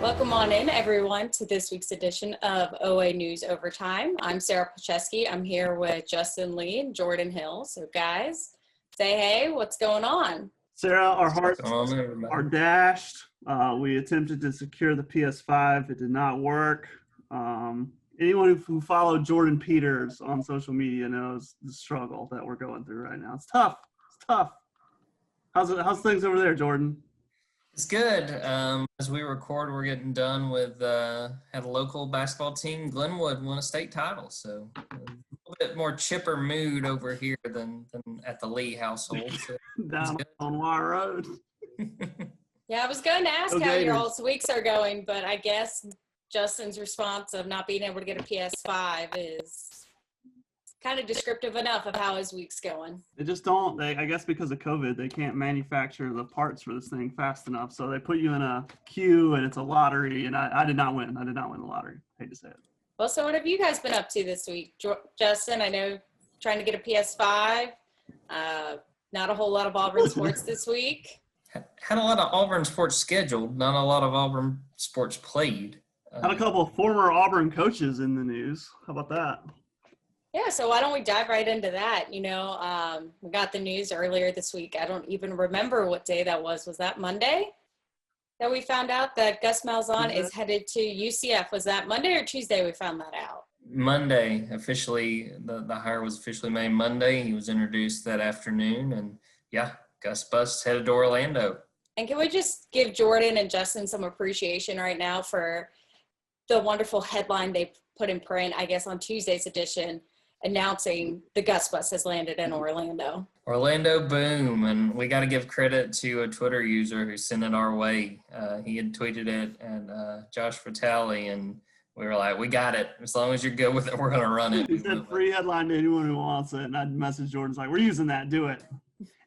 Welcome on in, everyone, to this week's edition of OA News Overtime. I'm Sara Palczewski. I'm here with Justin, Lee, and Jordan Hill. So, guys, say hey, what's going on? Sara, our hearts are dashed. We attempted to secure the PS5. It did not work. Anyone who followed Jordan Peters on social media knows the struggle that we're going through right now. It's tough. It's tough. How's things over there, Jordan? It's good. As we record, we're getting done with had a local basketball team, Glenwood, won a state title. So a little bit more chipper mood over here than at the Lee household. So down on Wire Road. Yeah, I was going to ask how your all's weeks are going, but I guess Justin's response of not being able to get a PS5 is kind of descriptive enough of how his week's going. They just don't. I guess because of COVID, they can't manufacture the parts for this thing fast enough. So they put you in a queue, and it's a lottery. And I did not win. I did not win the lottery. Hate to say it. Well, so what have you guys been up to this week? Justin, I know trying to get a PS5. Not a whole lot of Auburn sports this week. Had a lot of Auburn sports scheduled, not a lot of Auburn sports played. Had a couple of former Auburn coaches in the news. How about that? Yeah, so why don't we dive right into that? You know, we got the news earlier this week. I don't even remember what day that was. Was that Monday that we found out that Gus Malzahn is headed to UCF? Was that Monday or Tuesday we found that out? Monday, officially, the hire was officially made Monday. He was introduced that afternoon. And, yeah, Gus Bus headed to Orlando. And can we just give Jordan and Justin some appreciation right now for the wonderful headline they put in print, I guess, on Tuesday's edition, announcing the Gus Bus has landed in Orlando. Orlando, boom. And we got to give credit to a Twitter user who sent it our way. He had tweeted it, and Josh Vitale, and we were like, we got it. As long as you're good with it, we're going to run it. He said free headline to anyone who wants it. And I'd message Jordan's like, we're using that. Do it.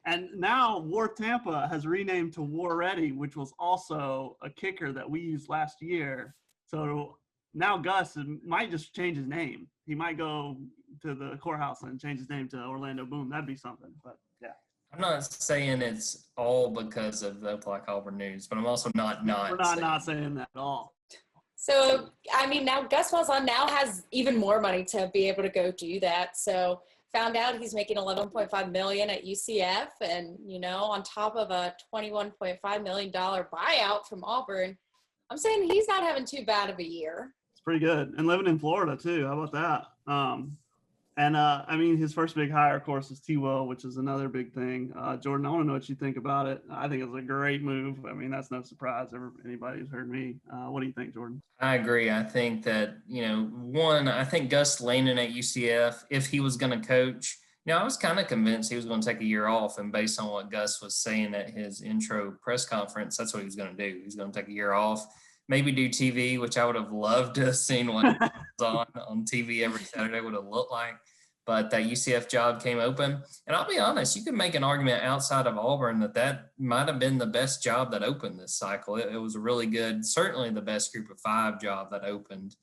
And now War Tampa has renamed to War Ready, which was also a kicker that we used last year. So now Gus might just change his name. He might go to the courthouse and change his name to Orlando Boom. That'd be something. But yeah, I'm not saying it's all because of the Opelika-Auburn News, but I'm also not We're not saying that at all. So I mean, now Gus Malzahn now has even more money to be able to go do that. So found out he's making $11.5 million at UCF, and you know, on top of a $21.5 million buyout from Auburn. I'm saying he's not having too bad of a year. It's pretty good. And living in Florida, too. How about that? I mean, his first big hire, of course, is T-Will, which is another big thing. Jordan, I want to know what you think about it. I think it was a great move. I mean, that's no surprise to anybody who's heard me. What do you think, Jordan? I agree. I think that, I think Gus landing at UCF, if he was going to coach, I was kind of convinced he was going to take a year off, and based on what Gus was saying at his intro press conference, that's what he was going to do. He's going to take a year off, maybe do TV, which I would have loved to have seen what was on TV every Saturday would have looked like. But that UCF job came open. And I'll be honest, you could make an argument outside of Auburn that might have been the best job that opened this cycle. It was a really good, certainly the best group of five job that opened.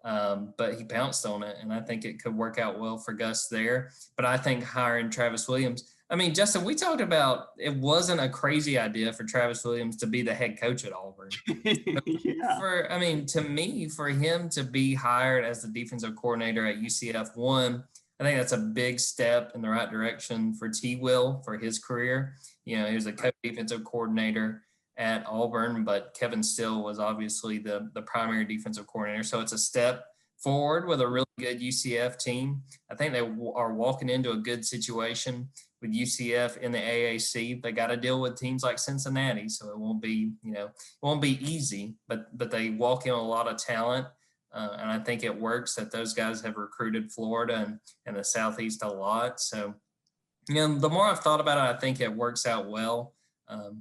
But he pounced on it, and I think it could work out well for Gus there. But I think hiring Travis Williams, I mean, Justin, we talked about it wasn't a crazy idea for Travis Williams to be the head coach at Auburn. Yeah. To me, for him to be hired as the defensive coordinator at UCF, I think that's a big step in the right direction for T-Will for his career. He was a co-defensive coordinator at Auburn, but Kevin Steele was obviously the primary defensive coordinator. So it's a step forward with a really good UCF team. I think they are walking into a good situation with UCF in the AAC. They got to deal with teams like Cincinnati, so it won't be, easy, but they walk in with a lot of talent. And I think it works that those guys have recruited Florida and the Southeast a lot. So, the more I've thought about it, I think it works out well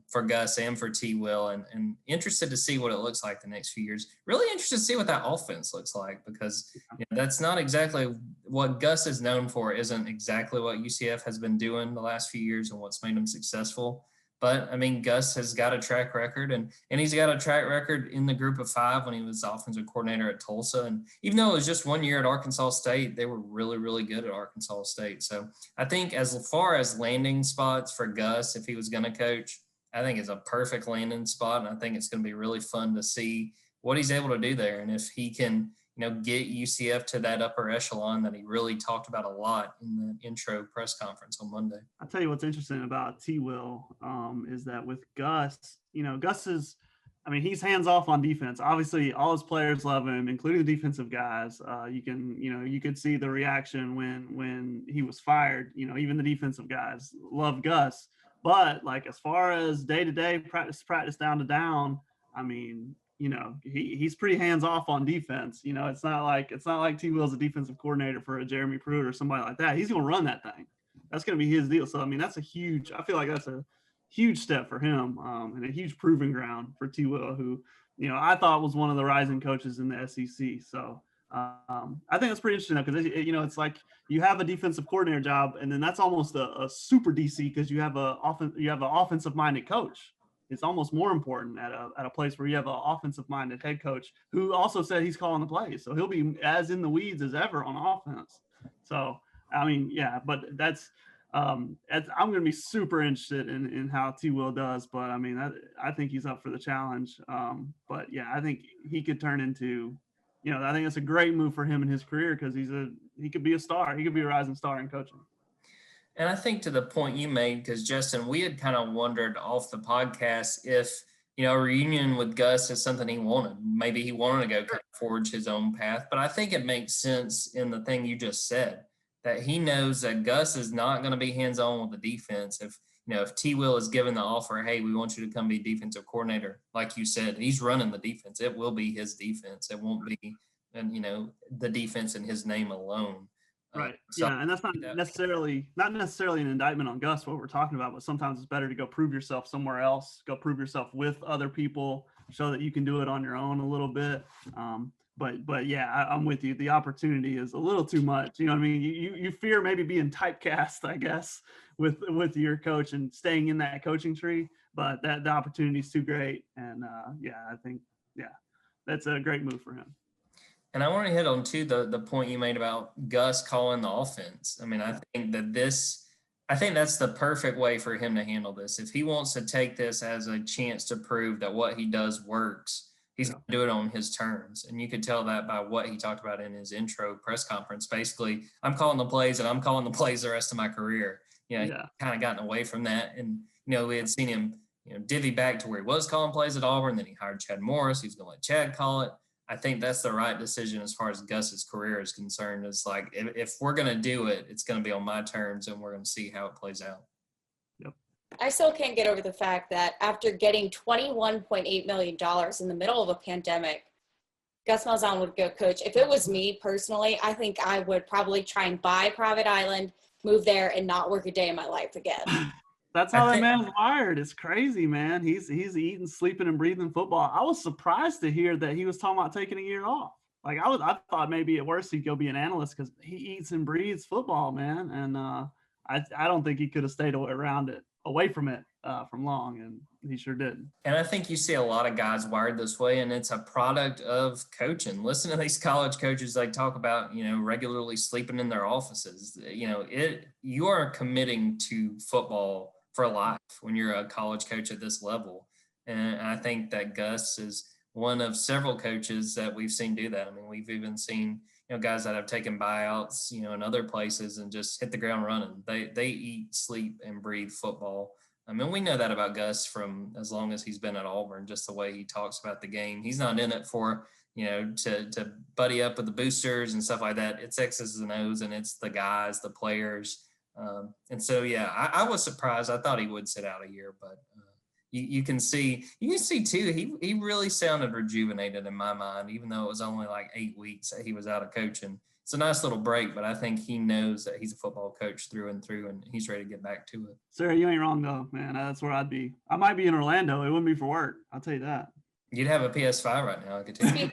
for Gus and for T-Will, and interested to see what it looks like the next few years. Really interested to see what that offense looks like, because that's not exactly what Gus is known for. Isn't exactly what UCF has been doing the last few years and what's made them successful. But, Gus has got a track record, and he's got a track record in the group of five when he was offensive coordinator at Tulsa. And even though it was just 1 year at Arkansas State, they were really, really good at Arkansas State. So I think as far as landing spots for Gus, if he was going to coach, I think it's a perfect landing spot, and I think it's going to be really fun to see what he's able to do there. And if he can, get UCF to that upper echelon that he really talked about a lot in the intro press conference on Monday. I'll tell you what's interesting about T-Will is that with Gus, Gus is, he's hands off on defense. Obviously, all his players love him, including the defensive guys. You could see the reaction when he was fired. Even the defensive guys love Gus. But like as far as day-to-day practice down to down, he's pretty hands off on defense. It's not like T-Will's a defensive coordinator for a Jeremy Pruitt or somebody like that. He's going to run that thing. That's going to be his deal. So that's I feel like that's a huge step for him and a huge proving ground for T-Will, who, I thought was one of the rising coaches in the SEC. So I think that's pretty interesting because, it's like you have a defensive coordinator job and then that's almost a super DC because you have an offensive minded coach. It's almost more important at a place where you have an offensive minded head coach who also said he's calling the plays. So he'll be as in the weeds as ever on offense. So, but that's, I'm going to be super interested in how T-Will does, but I think he's up for the challenge. But yeah, I think he could turn into, I think it's a great move for him in his career because he could be a star. He could be a rising star in coaching. And I think to the point you made, because Justin, we had kind of wondered off the podcast if, a reunion with Gus is something he wanted. Maybe he wanted to go kind of forge his own path, but I think it makes sense in the thing you just said, that he knows that Gus is not going to be hands-on with the defense. If T-Will is given the offer, hey, we want you to come be defensive coordinator, like you said, he's running the defense. It will be his defense. It won't be, the defense in his name alone. Right. And that's not necessarily an indictment on Gus, what we're talking about, but sometimes it's better to go prove yourself somewhere else, go prove yourself with other people, show that you can do it on your own a little bit. But yeah, I'm with you. The opportunity is a little too much. You fear maybe being typecast, I guess, with your coach and staying in that coaching tree, but the opportunity is too great. And I think, that's a great move for him. And I want to hit on too the point you made about Gus calling the offense. I think that's the perfect way for him to handle this. If he wants to take this as a chance to prove that what he does works, he's going to do it on his terms. And you could tell that by what he talked about in his intro press conference. Basically, I'm calling the plays and I'm calling the plays the rest of my career. He kind of gotten away from that. And, we had seen him, divvy back to where he was calling plays at Auburn. Then he hired Chad Morris. He's going to let Chad call it. I think that's the right decision as far as Gus's career is concerned. It's like, if we're going to do it, it's going to be on my terms and we're going to see how it plays out. Yep. I still can't get over the fact that after getting $21.8 million in the middle of a pandemic, Gus Malzahn would go coach. If it was me personally, I think I would probably try and buy a private island, move there, and not work a day in my life again. That's how that man's wired. It's crazy, man. He's eating, sleeping, and breathing football. I was surprised to hear that he was talking about taking a year off. Like I thought maybe at worst he'd go be an analyst because he eats and breathes football, man. And I don't think he could have stayed away from it from long, and he sure did. And I think you see a lot of guys wired this way, and it's a product of coaching. Listen to these college coaches; they talk about regularly sleeping in their offices. You are committing to football for life when you're a college coach at this level. And I think that Gus is one of several coaches that we've seen do that. We've even seen, guys that have taken buyouts, in other places and just hit the ground running. They eat, sleep, and breathe football. We know that about Gus from as long as he's been at Auburn, just the way he talks about the game. He's not in it for, to buddy up with the boosters and stuff like that. It's X's and O's, and it's the guys, the players. And so, I was surprised. I thought he would sit out a year, but you can see too, he really sounded rejuvenated in my mind, even though it was only like 8 weeks that he was out of coaching. It's a nice little break, but I think he knows that he's a football coach through and through, and he's ready to get back to it. Sarah, you ain't wrong though, man. That's where I'd be. I might be in Orlando. It wouldn't be for work. I'll tell you that. You'd have a PS5 right now. I could tell you.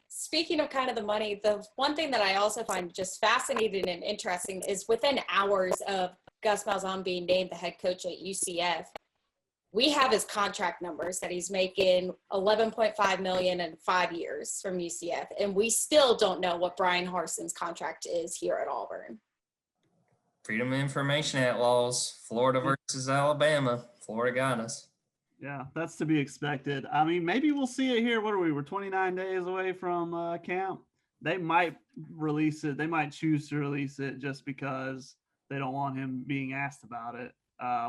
Speaking of kind of the money, the one thing that I also find just fascinating and interesting is within hours of Gus Malzahn being named the head coach at UCF, we have his contract numbers that he's making $11.5 million in 5 years from UCF, and we still don't know what Brian Harson's contract is here at Auburn. Freedom of Information Act laws, Florida versus Alabama. Florida got us. Yeah, that's to be expected. I mean, maybe we'll see it here. What are we? We're 29 days away from camp. They might release it. They might choose to release it just because they don't want him being asked about it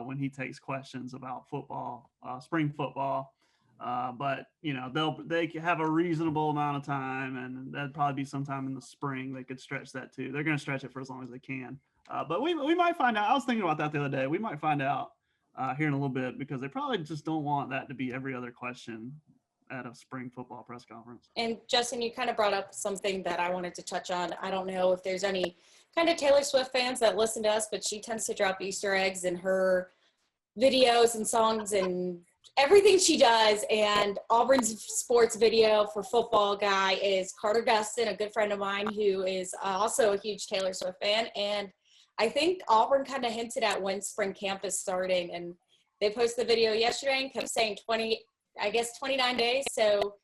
when he takes questions about football, spring football. But they have a reasonable amount of time, and that'd probably be sometime in the spring. They could stretch that too. They're going to stretch it for as long as they can. But we might find out. I was thinking about that the other day. We might find out here in a little bit because they probably just don't want that to be every other question at a spring football press conference. And Justin, you kind of brought up something that I wanted to touch on. I don't know if there's any kind of Taylor Swift fans that listen to us, but she tends to drop Easter eggs in her videos and songs and everything she does. And Auburn's sports video for football guy is Carter Gustin, a good friend of mine who is also a huge Taylor Swift fan. And I think Auburn kind of hinted at when spring camp is starting, and they posted the video yesterday and kept saying 29 days. So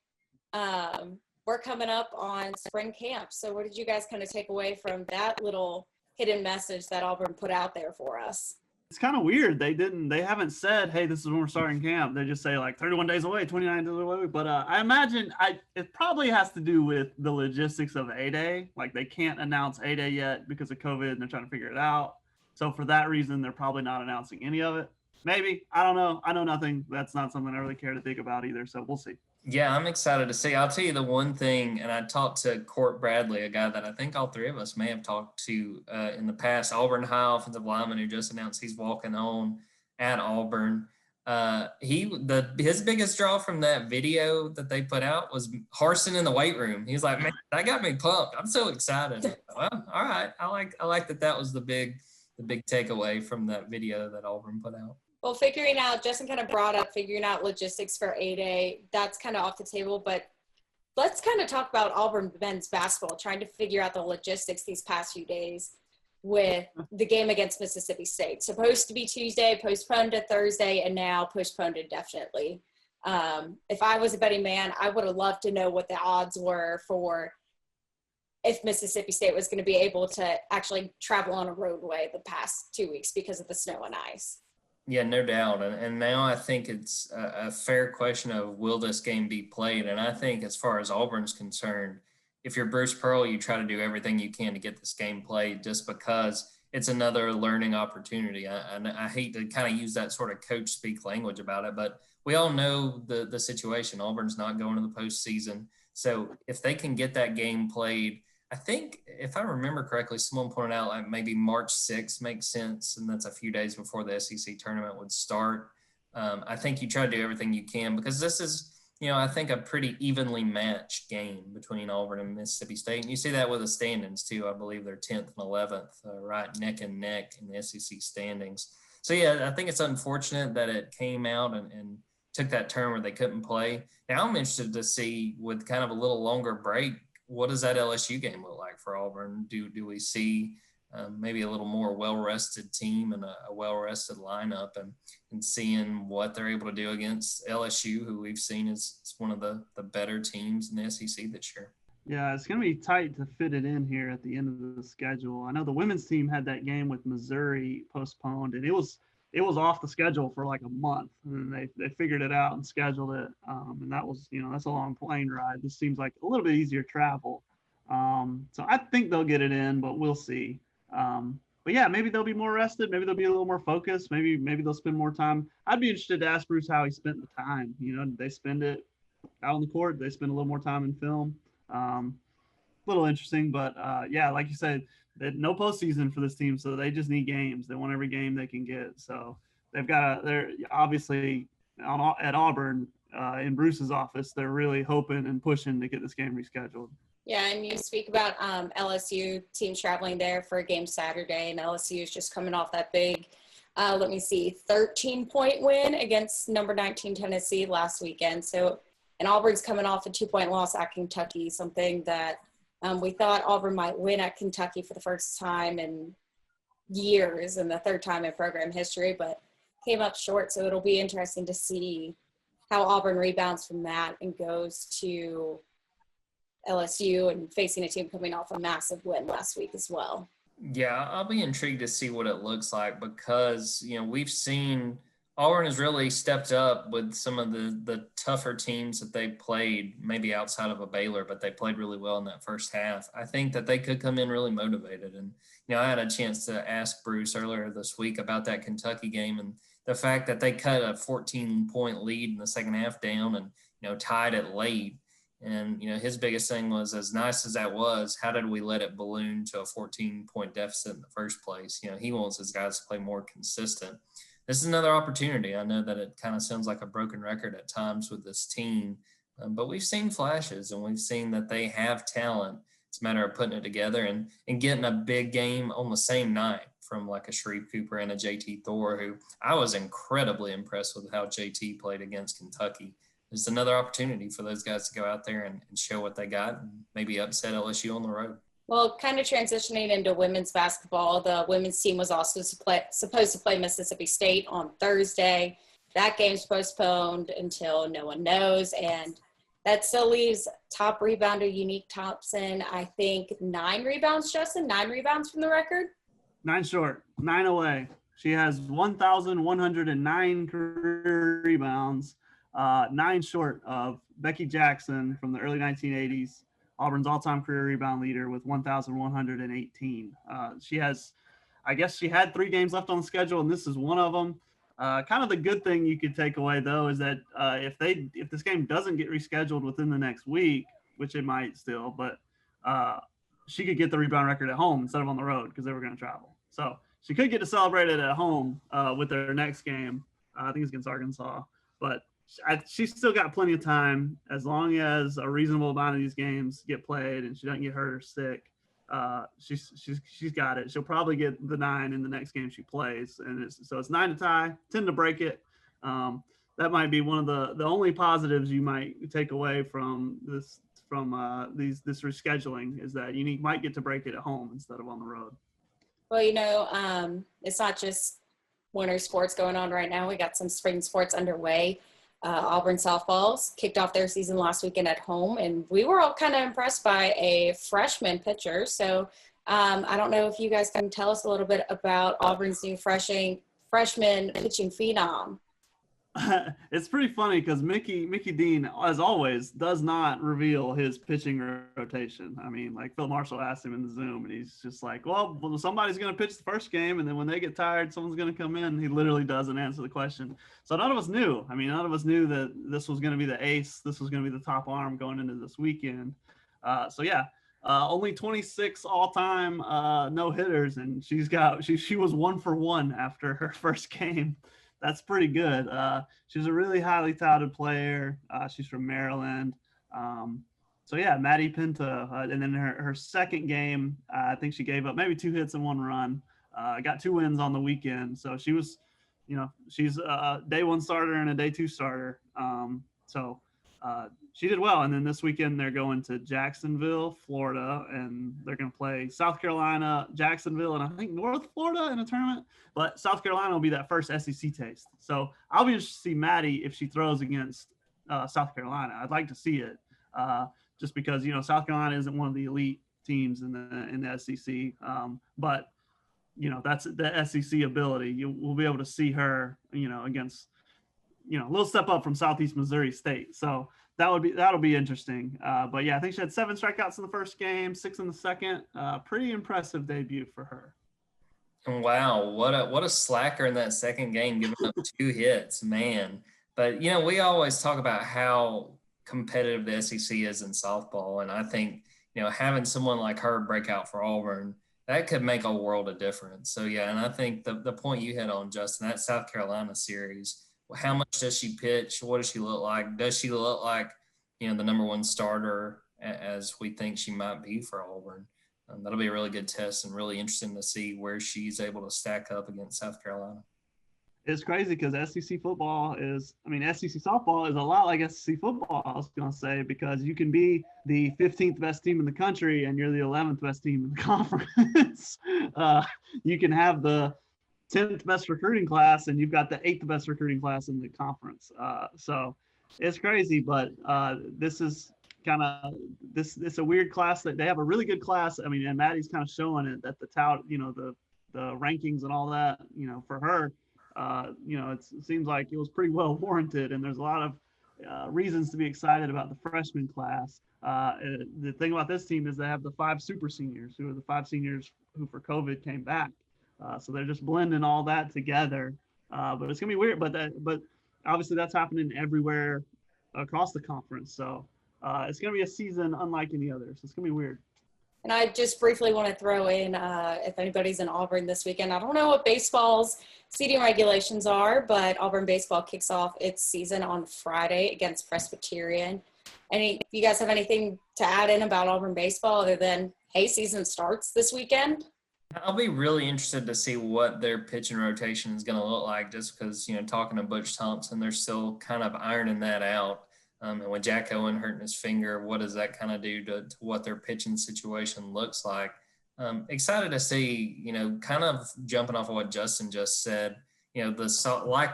we're coming up on spring camp. So what did you guys kind of take away from that little hidden message that Auburn put out there for us? It's kind of weird. They haven't said, hey, this is when we're starting camp. They just say like 31 days away, 29 days away. But I imagine it probably has to do with the logistics of A-Day. Like they can't announce A-Day yet because of COVID and they're trying to figure it out. So for that reason, they're probably not announcing any of it. Maybe. I don't know. I know nothing. That's not something I really care to think about either. So we'll see. Yeah, I'm excited to see. I'll tell you the one thing, and I talked to Court Bradley, a guy that I think all three of us may have talked to in the past, Auburn High offensive lineman who just announced he's walking on at Auburn. His biggest draw from that video that they put out was Harsin in the weight room. He's like, man, that got me pumped. I'm so excited. Well, all right. I like that was the big takeaway from that video that Auburn put out. Well, Justin kind of brought up figuring out logistics for A-Day. That's kind of off the table, but let's kind of talk about Auburn men's basketball, trying to figure out the logistics these past few days with the game against Mississippi State. Supposed to be Tuesday, postponed to Thursday, and now postponed indefinitely. If I was a betting man, I would have loved to know what the odds were for if Mississippi State was going to be able to actually travel on a roadway the past 2 weeks because of the snow and ice. Yeah, no doubt. And now I think it's a fair question of will this game be played? And I think as far as Auburn's concerned, if you're Bruce Pearl, you try to do everything you can to get this game played just because it's another learning opportunity. And I hate to kind of use that sort of coach speak language about it, but we all know the situation. Auburn's not going to the postseason. So if they can get that game played, I think if I remember correctly, someone pointed out like maybe March 6th makes sense, and that's a few days before the SEC tournament would start. I think you try to do everything you can because this is, I think a pretty evenly matched game between Auburn and Mississippi State. And you see that with the standings too. I believe they're 10th and 11th, right neck and neck in the SEC standings. So, yeah, I think it's unfortunate that it came out and took that turn where they couldn't play. Now I'm interested to see with kind of a little longer break, what does that LSU game look like for Auburn? Do we see maybe a little more well-rested team and a well-rested lineup and seeing what they're able to do against LSU, who we've seen is one of the better teams in the SEC this year? Yeah, it's going to be tight to fit it in here at the end of the schedule. I know the women's team had that game with Missouri postponed, and it was off the schedule for like a month, and they figured it out and scheduled it. And that was, that's a long plane ride. This seems like a little bit easier travel. So I think they'll get it in, but we'll see. But yeah, maybe they'll be more rested. Maybe they'll be a little more focused. Maybe they'll spend more time. I'd be interested to ask Bruce how he spent the time. Did they spend it out on the court? Did they spend a little more time in film? A little interesting, but yeah, like you said, no postseason for this team, so they just need games. They want every game they can get. So they're obviously at Auburn in Bruce's office. They're really hoping and pushing to get this game rescheduled. Yeah, and you speak about LSU teams traveling there for a game Saturday, and LSU is just coming off that big, 13-point win against number 19 Tennessee last weekend. So, and Auburn's coming off a 2-point loss at Kentucky, something that we thought Auburn might win at Kentucky for the first time in years and the third time in program history, but came up short. So it'll be interesting to see how Auburn rebounds from that and goes to LSU and facing a team coming off a massive win last week as well. Yeah, I'll be intrigued to see what it looks like because, we've seen Auburn has really stepped up with some of the tougher teams that they played, maybe outside of a Baylor, but they played really well in that first half. I think that they could come in really motivated. And, I had a chance to ask Bruce earlier this week about that Kentucky game and the fact that they cut a 14-point lead in the second half down and, tied it late. And, his biggest thing was, as nice as that was, how did we let it balloon to a 14-point deficit in the first place? He wants his guys to play more consistent. This is another opportunity. I know that it kind of sounds like a broken record at times with this team, but we've seen flashes and we've seen that they have talent. It's a matter of putting it together and getting a big game on the same night from like a Shreve Cooper and a JT Thor, who I was incredibly impressed with how JT played against Kentucky. There's another opportunity for those guys to go out there and show what they got and maybe upset LSU on the road. Well, kind of transitioning into women's basketball, the women's team was also supposed to play Mississippi State on Thursday. That game's postponed until no one knows, and that still leaves top rebounder Unique Thompson, I think 9 rebounds, Justin, 9 rebounds from the record? 9 short, 9 away. She has 1,109 career rebounds, 9 short of Becky Jackson from the early 1980s. Auburn's all-time career rebound leader with 1,118. She had 3 games left on the schedule, and this is one of them. Kind of the good thing you could take away, though, is that if this game doesn't get rescheduled within the next week, which it might still, but she could get the rebound record at home instead of on the road because they were going to travel. So she could get to celebrate it at home with their next game. I think it's against Arkansas. But she's still got plenty of time as long as a reasonable amount of these games get played and she doesn't get hurt or sick. She's got it. She'll probably get the 9 in the next game she plays, and it's 9 to tie, 10 to break it. That might be one of the only positives you might take away from this rescheduling is that Unique might get to break it at home instead of on the road. Well, it's not just winter sports going on right now. We got some spring sports underway. Auburn softballs kicked off their season last weekend at home, and we were all kind of impressed by a freshman pitcher. So I don't know if you guys can tell us a little bit about Auburn's new freshman pitching phenom. It's pretty funny because Mickey Dean, as always, does not reveal his pitching rotation. I mean, like Phil Marshall asked him in the Zoom, and he's just like, well, somebody's going to pitch the first game, and then when they get tired, someone's going to come in. He literally doesn't answer the question. So none of us knew. I mean, none of us knew that this was going to be the ace. This was going to be the top arm going into this weekend. Only 26 all-time no-hitters, and she was 1 for 1 after her first game. That's pretty good. She's a really highly touted player. She's from Maryland. Maddie Pinta. And then her second game, I think she gave up maybe 2 hits and 1 run. Got 2 wins on the weekend. So she was, she's a day 1 starter and a day 2 starter. She did well. And then this weekend they're going to Jacksonville, Florida, and they're going to play South Carolina, Jacksonville, and I think North Florida in a tournament. But South Carolina will be that first SEC taste. So I'll be interested to see Maddie if she throws against South Carolina. I'd like to see it just because, South Carolina isn't one of the elite teams in the SEC. But that's the SEC ability. We'll be able to see her, against, a little step up from Southeast Missouri State. So that'll be interesting. I think she had 7 strikeouts in the first game, 6 in the second. Pretty impressive debut for her. Wow, what a slacker in that second game, giving up 2 hits, man. But we always talk about how competitive the SEC is in softball, and I think having someone like her break out for Auburn, that could make a world of difference. So and I think the point you hit on, Justin, that South Carolina series. How much does she pitch? What does she look like? Does she look like, the number 1 starter as we think she might be for Auburn? That'll be a really good test and really interesting to see where she's able to stack up against South Carolina. It's crazy because SEC softball is a lot like SEC football, I was going to say, because you can be the 15th best team in the country and you're the 11th best team in the conference. You can have the 10th best recruiting class and you've got the 8th best recruiting class in the conference. So it's crazy, but this is kind of this a weird class that they have a really good class. I mean, and Maddie's kind of showing it that the rankings and all that, for her, it seems like it was pretty well warranted, and there's a lot of reasons to be excited about the freshman class. The thing about this team is they have the 5 super seniors, who are the 5 seniors who for COVID came back. So they're just blending all that together. But it's gonna be weird. But obviously that's happening everywhere across the conference. So it's gonna be a season unlike any other. So it's gonna be weird. And I just briefly want to throw in, if anybody's in Auburn this weekend, I don't know what baseball's seating regulations are, but Auburn baseball kicks off its season on Friday against Presbyterian. You guys have anything to add in about Auburn baseball other than, hey, season starts this weekend? I'll be really interested to see what their pitching rotation is going to look like, just because, talking to Butch Thompson, they're still kind of ironing that out. And with Jack Owen hurting his finger, what does that kind of do to what their pitching situation looks like? Excited to see, kind of jumping off of what Justin just said, like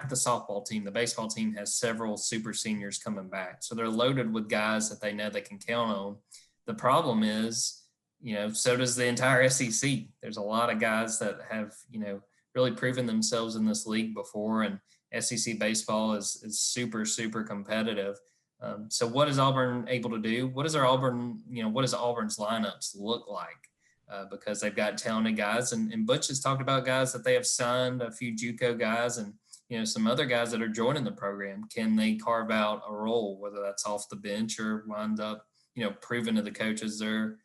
the softball team, the baseball team has several super seniors coming back. So they're loaded with guys that they know they can count on. The problem is, so does the entire SEC. There's a lot of guys that have, really proven themselves in this league before, and SEC baseball is super, super competitive. So what is Auburn able to do? What does Auburn's lineups look like? Because they've got talented guys, and Butch has talked about guys that they have signed, a few JUCO guys, and some other guys that are joining the program. Can they carve out a role, whether that's off the bench or wind up, proving to the coaches they're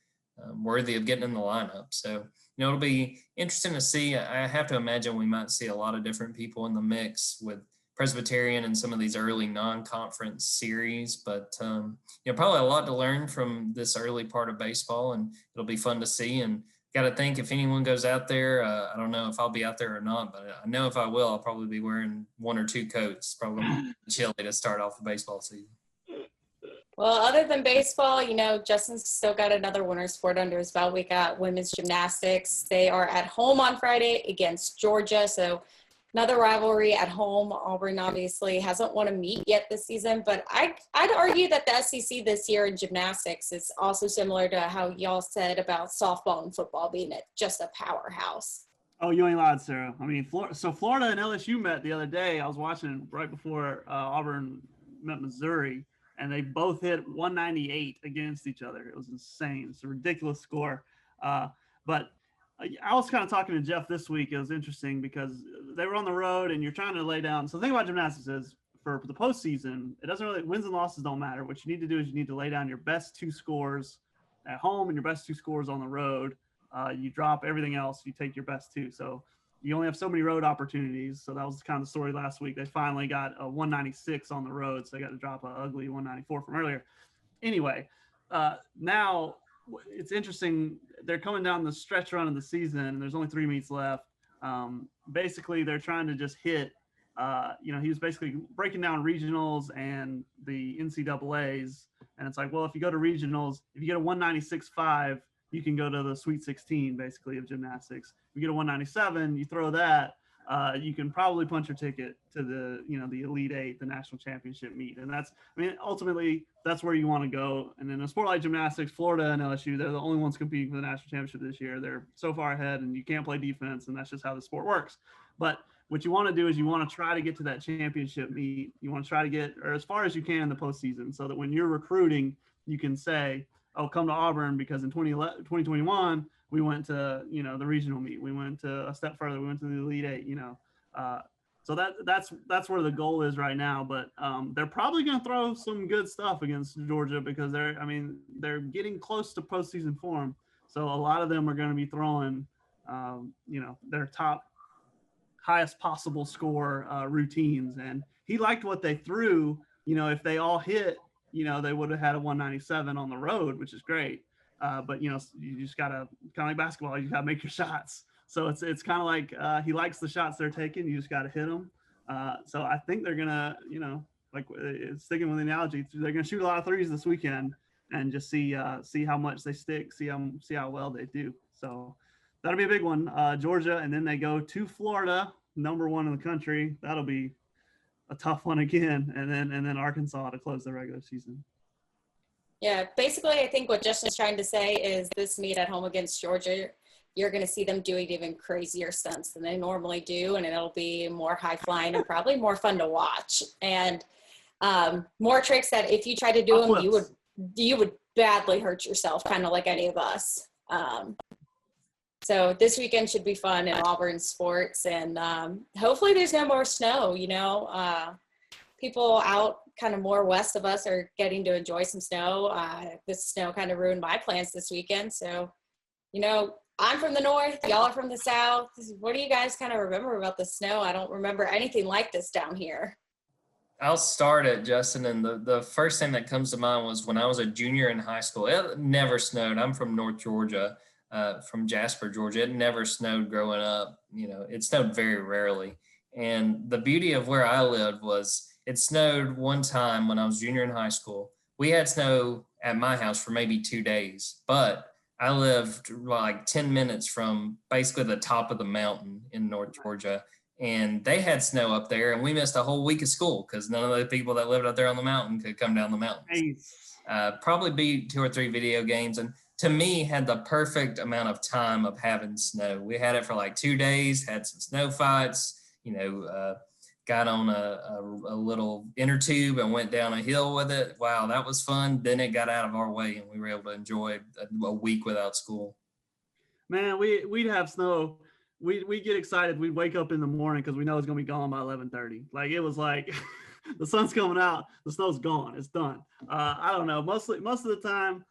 worthy of getting in the lineup? So it'll be interesting to see. I have to imagine we might see a lot of different people in the mix with Presbyterian and some of these early non-conference series, but probably a lot to learn from this early part of baseball, and it'll be fun to see. And got to think, if anyone goes out there, I don't know if I'll be out there or not, but I know if I will, I'll probably be wearing 1 or 2 coats. Probably chilly to start off the baseball season. Well, other than baseball, Justin's still got another winter sport under his belt. We got women's gymnastics. They are at home on Friday against Georgia, so another rivalry at home. Auburn obviously hasn't won a meet yet this season, but I'd argue that the SEC this year in gymnastics is also similar to how y'all said about softball and football being just a powerhouse. Oh, you ain't lied, Sarah. I mean, Florida and LSU met the other day. I was watching right before Auburn met Missouri, and they both hit 198 against each other. It was insane. It's a ridiculous score. But I was kind of talking to Jeff this week. It was interesting because they were on the road and you're trying to lay down. So the thing about gymnastics is for the postseason, it doesn't really, wins and losses don't matter. What you need to do is you need to lay down your best 2 scores at home and your best 2 scores on the road. You drop everything else. You take your best 2. So you only have so many road opportunities. So that was kind of the story last week. They finally got a 196 on the road. So they got to drop an ugly 194 from earlier. Anyway, now it's interesting. They're coming down the stretch run of the season, and there's only 3 meets left. Basically, they're trying to just hit. He was basically breaking down regionals and the NCAAs, and it's like, well, if you go to regionals, if you get a 196.5, you can go to the Sweet 16, basically, of gymnastics. If you get a 197, you throw that, you can probably punch your ticket to the Elite 8, the national championship meet. And ultimately, that's where you want to go. And in a sport like gymnastics, Florida and LSU, they're the only ones competing for the national championship this year. They're so far ahead, and you can't play defense, and that's just how the sport works. But what you want to do is you want to try to get to that championship meet. You want to try to get, or as far as you can in the postseason, so that when you're recruiting, you can say, oh, come to Auburn because in 2021, we went to, the regional meet. We went to a step further. We went to the Elite 8, So that's where the goal is right now. But they're probably going to throw some good stuff against Georgia because they're getting close to postseason form. So a lot of them are going to be throwing, their top highest possible score routines. And he liked what they threw. If they all hit, they would have had a 197 on the road, which is great. But you just gotta, kind of like basketball, you gotta make your shots. So it's kind of like he likes the shots they're taking. You just gotta hit them. So I think they're gonna, sticking with the analogy, they're gonna shoot a lot of threes this weekend and just see how much they stick, see how well they do. So that'll be a big one. Georgia, and then they go to Florida, number 1 in the country. That'll be a tough one again, and then Arkansas to close the regular season. Yeah, basically, I think what Justin's trying to say is this meet at home against Georgia, you're going to see them doing even crazier stunts than they normally do. And it'll be more high flying and probably more fun to watch. And more tricks that if you try to do them, you would badly hurt yourself, kind of like any of us. So this weekend should be fun in Auburn sports, and hopefully there's no more snow. People out kind of more west of us are getting to enjoy some snow. This snow kind of ruined my plans this weekend. So, I'm from the north, y'all are from the south. What do you guys kind of remember about the snow? I don't remember anything like this down here. I'll start it, Justin. And the first thing that comes to mind was when I was a junior in high school. It never snowed. I'm from North Georgia, from Jasper, Georgia. It never snowed growing up. It snowed very rarely. And the beauty of where I lived was it snowed one time when I was junior in high school. We had snow at my house for maybe 2 days, but I lived like 10 minutes from basically the top of the mountain in North Georgia. And they had snow up there, and we missed a whole week of school because none of the people that lived out there on the mountain could come down the mountains. Probably beat 2 or 3 video games, and to me had the perfect amount of time of having snow. We had it for like 2 days, had some snow fights, got on a little inner tube and went down a hill with it. Wow, that was fun. Then it got out of our way, and we were able to enjoy a week without school. Man, we'd have snow. We get excited. We'd wake up in the morning because we know it's gonna be gone by 11:30. Like it was like the sun's coming out, the snow's gone, it's done. I don't know. Most of the time,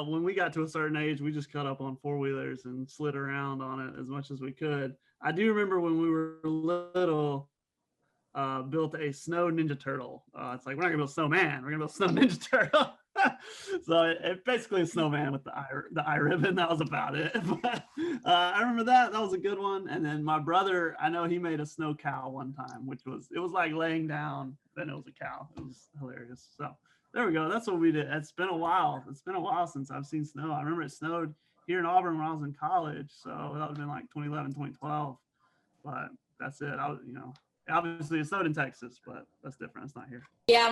when we got to a certain age, we just cut up on 4-wheelers and slid around on it as much as we could. I do remember when we were little, built a snow Ninja Turtle. It's like we're not gonna build snowman, we're gonna build snow Ninja Turtle. So it basically a snowman with the eye ribbon. That was about it. But I remember that was a good one. And then my brother, I know he made a snow cow one time, it was like laying down, then it was a cow. It was hilarious. So there we go. That's what we did. It's been a while since I've seen snow. I remember it snowed here in Auburn when I was in college, so that would have been like 2011, 2012. But that's it. Obviously it snowed in Texas, but that's different. It's not here. Yeah,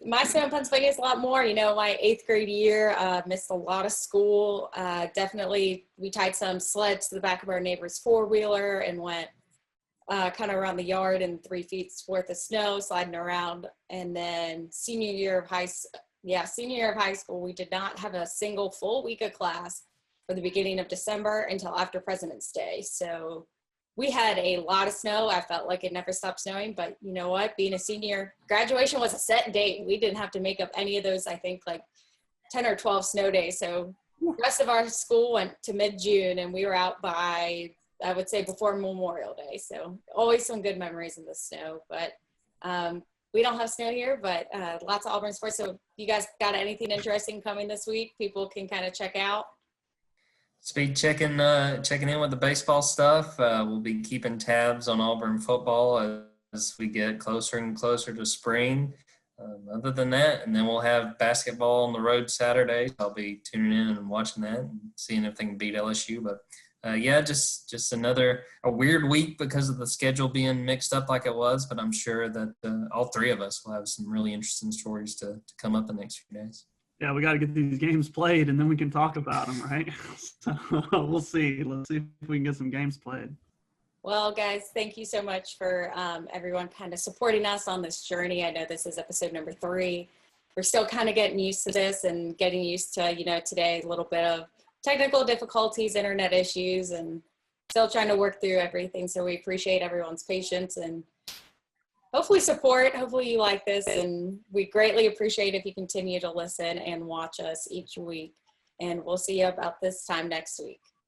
my snow in Pennsylvania is a lot more. My 8th grade year, missed a lot of school. Definitely, we tied some sleds to the back of our neighbor's 4-wheeler and went kind of around the yard in 3 feet worth of snow, sliding around. And then senior year of high school, we did not have a single full week of class for the beginning of December until after President's Day. So we had a lot of snow. I felt like it never stopped snowing, but you know what? Being a senior, graduation was a set date. We didn't have to make up any of those, I think like 10 or 12 snow days. So the rest of our school went to mid-June, and we were out by, I would say, before Memorial Day. So always some good memories in the snow, but we don't have snow here, but lots of Auburn sports. So you guys got anything interesting coming this week? People can kind of check out. Speed checking in with the baseball stuff. We'll be keeping tabs on Auburn football as we get closer and closer to spring. Other than that, and then we'll have basketball on the road Saturday. I'll be tuning in and watching that and seeing if they can beat LSU. But just a weird week because of the schedule being mixed up like it was. But I'm sure that all 3 of us will have some really interesting stories to come up the next few days. Yeah, we got to get these games played, and then we can talk about them, right? So we'll see. Let's see if we can get some games played. Well, guys, thank you so much for everyone kind of supporting us on this journey. I know this is episode number 3. We're still kind of getting used to this and getting used to, today a little bit of technical difficulties, internet issues, and still trying to work through everything. So we appreciate everyone's patience and hopefully support. Hopefully you like this, and we greatly appreciate if you continue to listen and watch us each week. And we'll see you about this time next week.